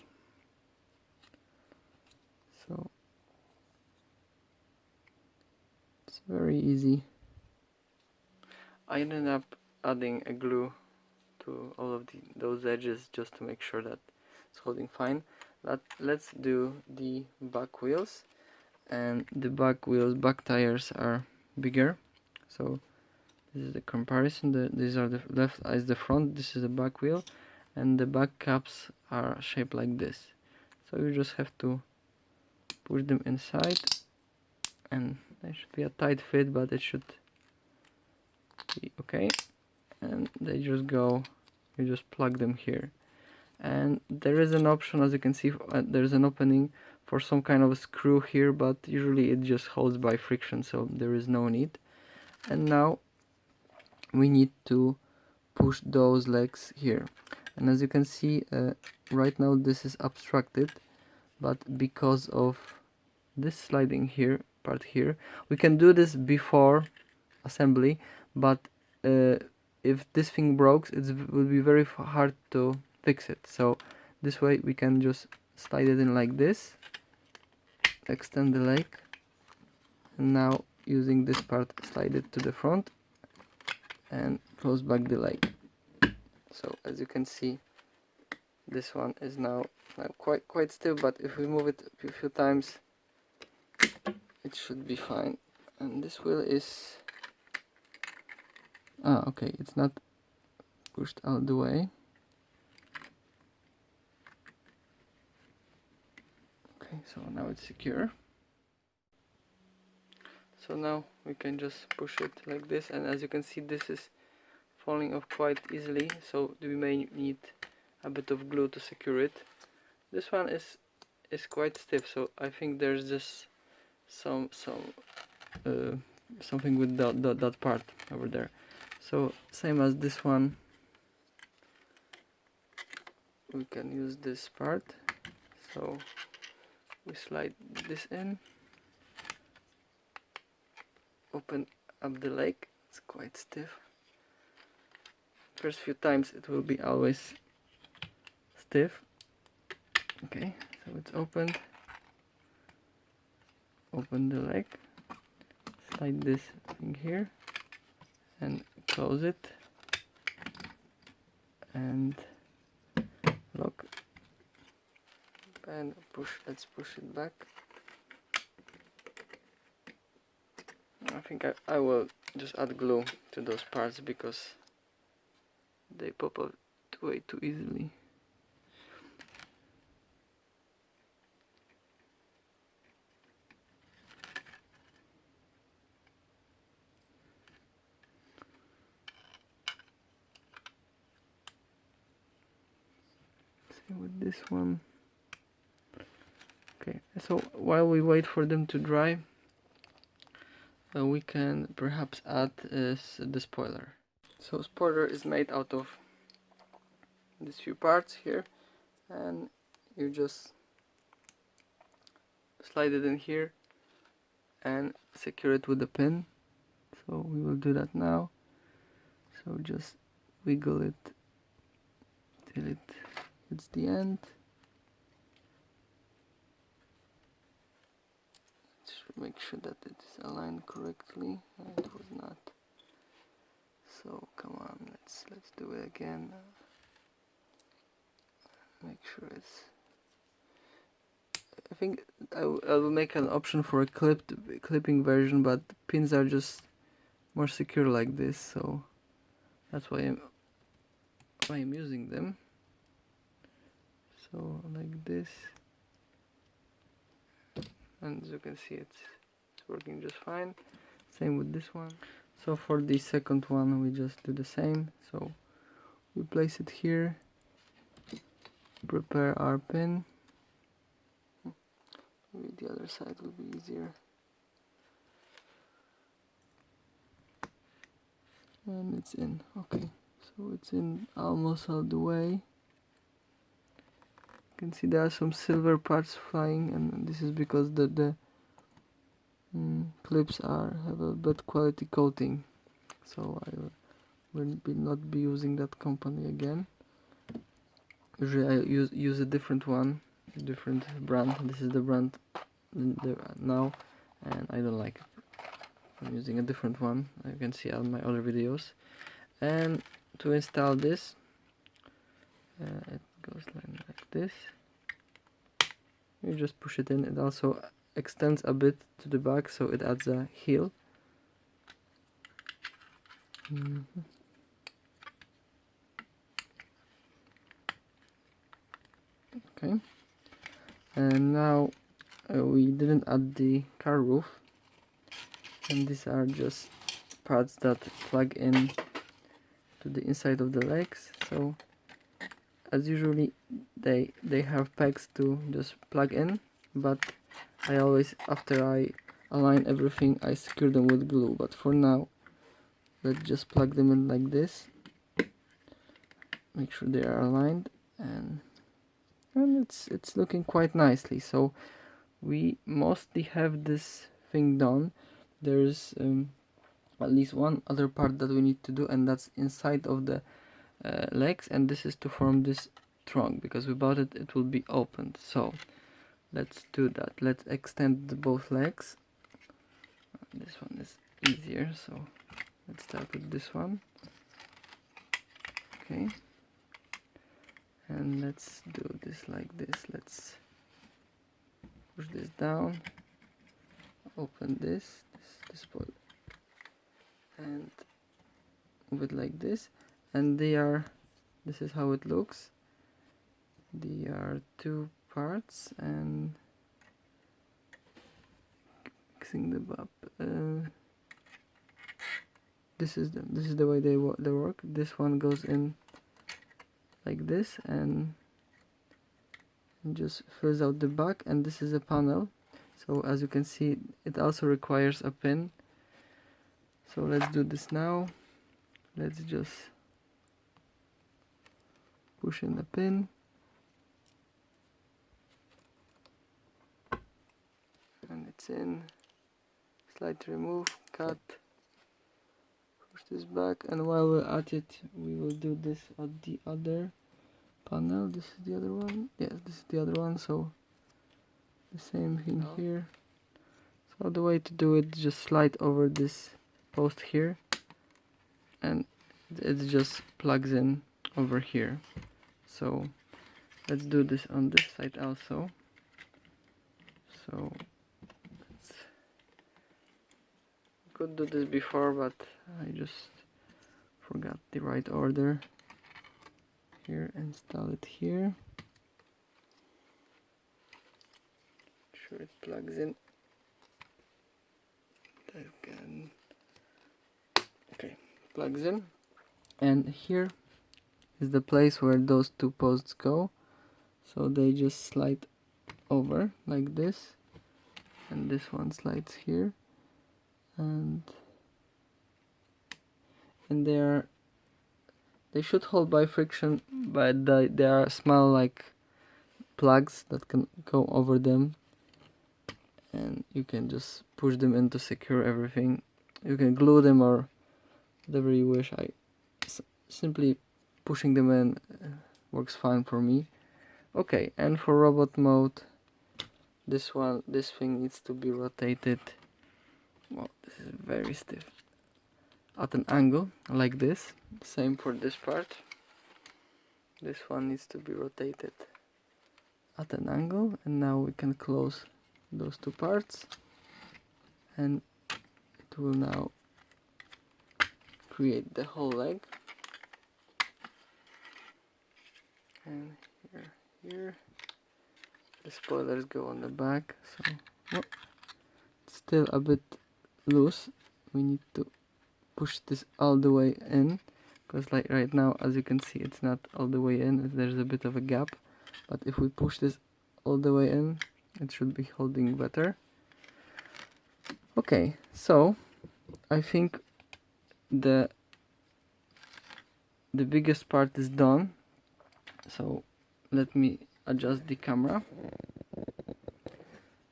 So it's very easy. I ended up adding a glue to all of those edges just to make sure that it's holding fine. Let's do the back wheels, and the back tires are bigger. So this is the comparison. These are the left is the front, this is the back wheel, and the back caps are shaped like this. So you just have to push them inside, and they should be a tight fit, but it should be okay. And they just go, you just plug them here, and there is an option, as you can see, there's an opening for some kind of a screw here, but usually it just holds by friction, so there is no need. And now we need to push those legs here, and as you can see, right now this is obstructed, but because of this sliding here part here, we can do this before assembly, but if this thing breaks, it will be very hard to fix it. So this way we can just slide it in like this, extend the leg, and now using this part slide it to the front and close back the leg. So as you can see, this one is now quite stiff, but if we move it a few times it should be fine. And this wheel is okay, it's not pushed out the way. Okay, so now it's secure. So now we can just push it like this, and as you can see, this is falling off quite easily, so we may need a bit of glue to secure it. This one is quite stiff, so I think there's just something with that part over there. So same as this one, we can use this part. So we slide this in, open up the leg. It's quite stiff. First few times it will be always stiff. Okay, so it's opened. Open the leg, slide this thing here and close it and lock and push. Let's push it back. I think I will just add glue to those parts because they pop out way too easily. With this one. Okay, so while we wait for them to dry, we can perhaps add the spoiler. So spoiler is made out of these few parts here, and you just slide it in here and secure it with a pin. So we will do that now. So just wiggle it till it hits the end. It's should make sure that it is aligned correctly, and it was not. So come on, let's do it again. Make sure it's. I think I will make an option for a clipping version, but pins are just more secure like this, so that's why I'm using them. So like this, and as you can see, it's working just fine. Same with this one. So for the second one, we just do the same. So we place it here, prepare our pin. Maybe the other side will be easier. And it's in. Okay, so it's in almost all the way. You can see there are some silver parts flying, and this is because the clips have a bad quality coating. So I will not be using that company again. Usually I use a different one, a different brand. This is the brand now, and I don't like it. I'm using a different one. You can see on my other videos. And to install this, it goes like this. You just push it in. It also extends a bit to the back, so it adds a heel. Okay, and now we didn't add the car roof, and these are just parts that plug in to the inside of the legs. So as usually they have pegs to just plug in, but I always, after I align everything, I secure them with glue. But for now, let's just plug them in like this, make sure they are aligned, and it's looking quite nicely. So we mostly have this thing done. There's at least one other part that we need to do, and that's inside of the legs, and this is to form this trunk, because without it, it will be opened. So let's do that. Let's extend both legs. This one is easier, so let's start with this one. Okay, and let's do this like this. Let's push this down, open this part, and move it like this. And this is how it looks. There are two parts, and mixing them up. This is the way they work. This one goes in like this and just fills out the back, and this is a panel. So as you can see, it also requires a pin. So let's do this now. Let's just push in the pin. And it's in. Slight remove, cut, push this back, and while we're at it, we will do this at the other panel. This is the other one. Yes, this is the other one. So the same thing here. So the way to do it is just slide over this post here, and it just plugs in over here. So let's do this on this side also. So could do this before, but I just forgot the right order. Here, install it here. Make sure it plugs in. Again. Okay, plugs in. And here is the place where those two posts go. So they just slide over like this, and this one slides here. And they should hold by friction, but they are small like plugs that can go over them, and you can just push them in to secure everything. You can glue them or whatever you wish. Simply pushing them in works fine for me. Okay, and for robot mode, this thing needs to be rotated. Well, this is very stiff. At an angle, like this. Same for this part. This one needs to be rotated at an angle, and now we can close those two parts, and it will now create the whole leg. And here, the spoilers go on the back, so well, it's still a bit loose. We need to push this all the way in, because like right now, as you can see, it's not all the way in, there's a bit of a gap, but if we push this all the way in, it should be holding better. Okay, so I think the biggest part is done, so let me adjust the camera.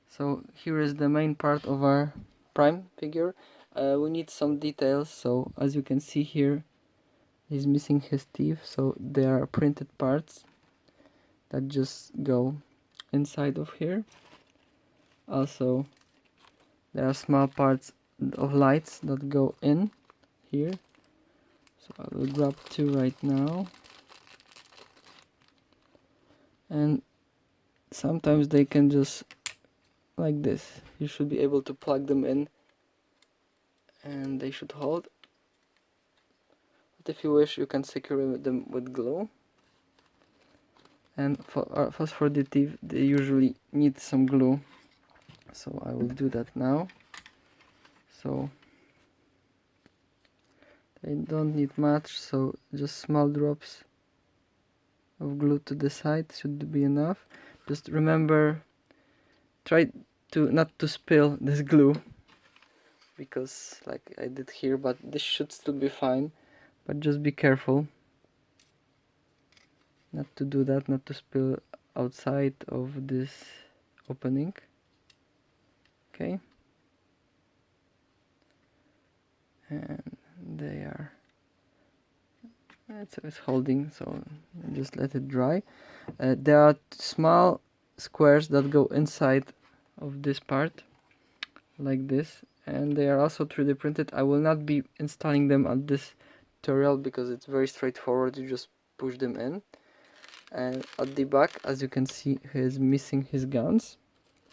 So here is the main part of our prime figure. We need some details, so as you can see here, he's missing his teeth, so there are printed parts that just go inside of here. Also, there are small parts of lights that go in here, so I will grab two right now, and sometimes they can just like this. You should be able to plug them in and they should hold, but if you wish, you can secure them with glue. And first for the teeth, they usually need some glue, so I will do that now. So they don't need much, so just small drops of glue to the side should be enough. Just remember, try to not to spill this glue, because like I did here, but this should still be fine, but just be careful not to do that, not to spill outside of this opening. Okay, and they are, it's holding, so just let it dry. There are small squares that go inside of this part like this, and they are also 3D printed. I will not be installing them on this tutorial because it's very straightforward. You just push them in, and at the back, as you can see, he is missing his guns.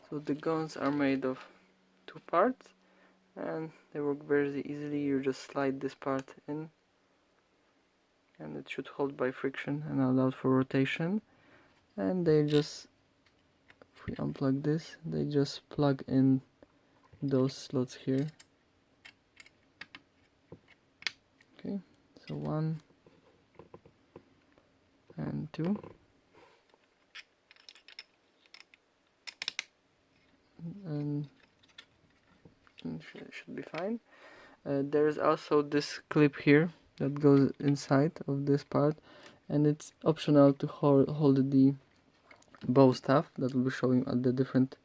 So the guns are made of two parts, and they work very easily. You just slide this part in, and it should hold by friction and allow for rotation. And they just, if we unplug this, they just plug in those slots here. Okay, so 1 and 2, and should be fine. There is also this clip here that goes inside of this part, and it's optional to hold the bow staff that will be showing at the different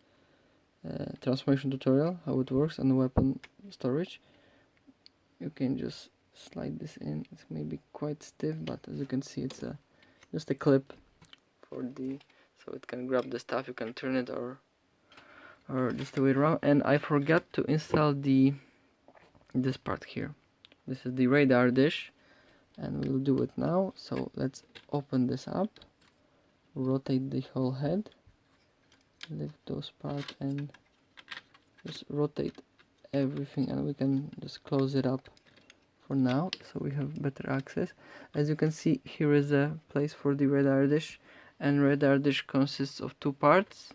transformation tutorial how it works, and the weapon storage. You can just slide this in. It's maybe quite stiff, but as you can see, it's just a clip for the, so it can grab the stuff. You can turn it or just the way around. And I forgot to install this part here. This is the radar dish, and we'll do it now. So let's open this up, rotate the whole head, lift those parts, and just rotate everything, and we can just close it up for now, so we have better access. As you can see, here is a place for the radar dish, and radar dish consists of two parts,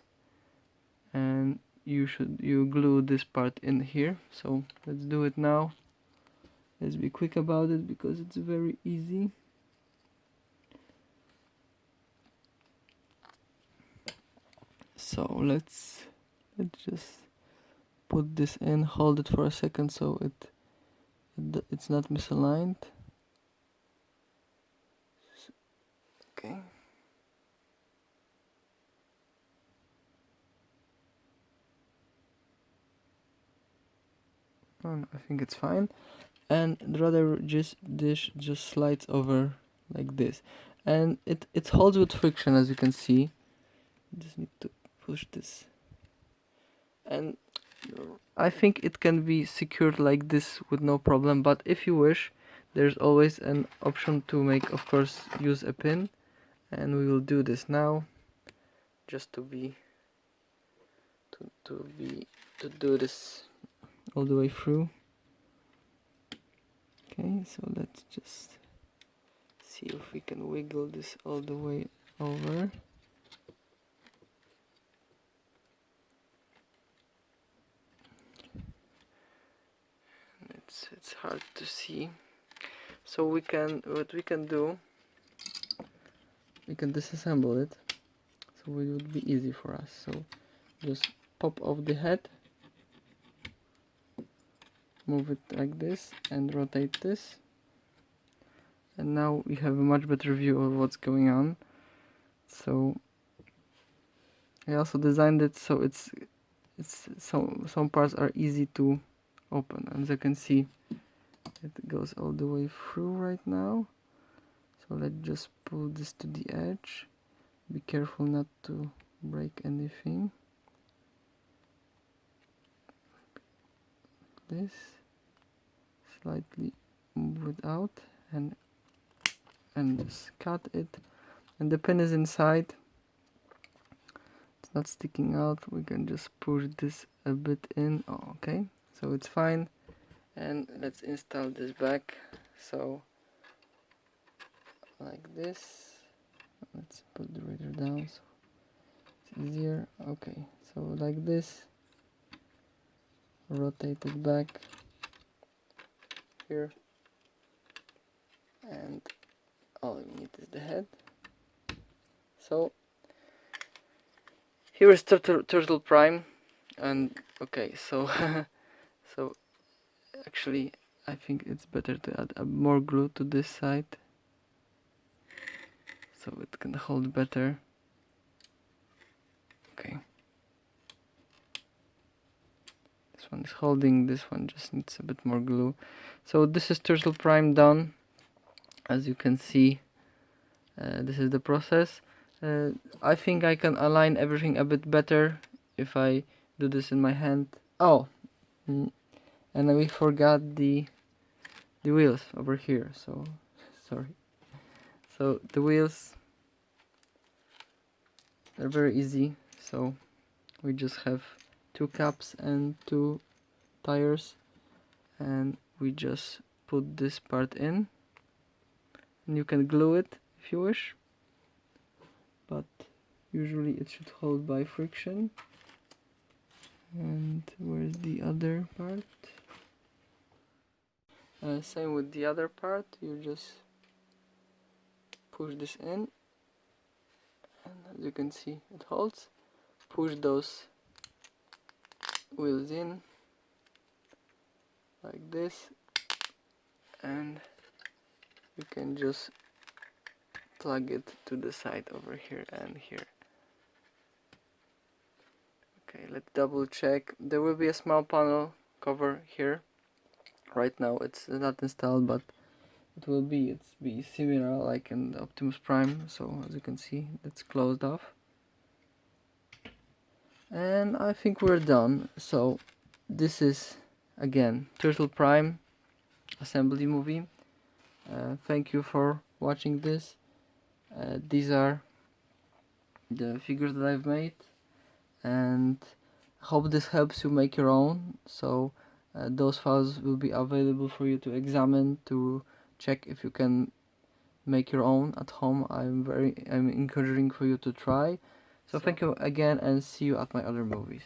and you glue this part in here. So let's do it now. Let's be quick about it because it's very easy. So let's just put this in, hold it for a second so it's not misaligned. Okay. I think it's fine, and the radar dish just slides over like this, and it holds with friction, as you can see. Just need to push this and I think it can be secured like this with no problem, but if you wish, there's always an option to make, of course, use a pin, and we will do this now, just to do this all the way through. Okay, so let's just see if we can wiggle this all the way over. It's hard to see. So what we can do, we can disassemble it, so it would be easy for us. So just pop off the head, move it like this, and rotate this, and now we have a much better view of what's going on. So I also designed it so it's some parts are easy to open. As you can see, it goes all the way through right now. So let's just pull this to the edge. Be careful not to break anything. This, slightly move it out, and just cut it. And the pin is inside. It's not sticking out. We can just push this a bit in. Oh, okay, so it's fine. And let's install this back. So like this. Let's put the reader down so it's easier. Okay, so like this. Rotate it back here, and all we need is the head. So here is Turtle Prime, and okay, so so actually I think it's better to add more glue to this side so it can hold better. Okay, this one is holding, this one just needs a bit more glue. So this is Turtle Prime done. As you can see, this is the process. I think I can align everything a bit better if I do this in my hand. Oh, and we forgot the wheels over here, so sorry. So the wheels are very easy. So we just have 2 caps and 2 tires, and we just put this part in, and you can glue it if you wish, but usually it should hold by friction. And where's the other part? Same with the other part, you just push this in, and as you can see it holds. Push those wheels in like this, and you can just plug it to the side over here and here. Okay, let's double check. There will be a small panel cover here. Right now it's not installed, but it will be similar like in the Optimus Prime. So as you can see, it's closed off, and I think we're done. So this is again Turtle Prime assembly movie. Thank you for watching this. These are the figures that I've made, and hope this helps you make your own. So those files will be available for you to examine, to check if you can make your own at home. I'm encouraging for you to try. So thank you again, and see you at my other movies.